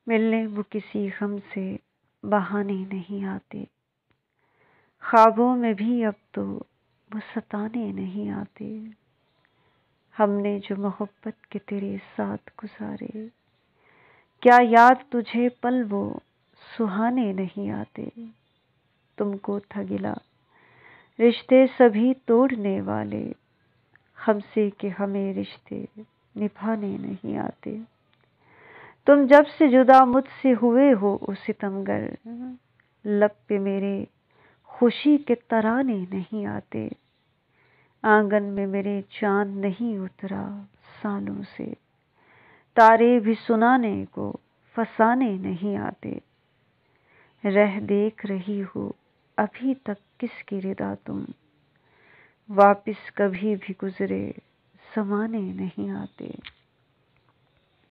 मिलने वो किसी गम से बहाने नहीं आते, ख्वाबों में भी अब तो वो सताने नहीं आते। हमने जो मोहब्बत के तेरे साथ गुजारे, क्या याद तुझे पल वो सुहाने नहीं आते। तुमको था गिला रिश्ते सभी तोड़ने वाले, हमसे कि हमें रिश्ते निभाने नहीं आते। तुम जब से जुदा मुझसे हुए हो ओ सितमगर, लब पे मेरे खुशी के तराने नहीं आते। आंगन में मेरे चांद नहीं उतरा सालों से, तारे भी सुनाने को फसाने नहीं आते। रह देख रही हो अभी तक किसकी रिदा तुम, वापिस कभी भी गुजरे ज़माने नहीं आते।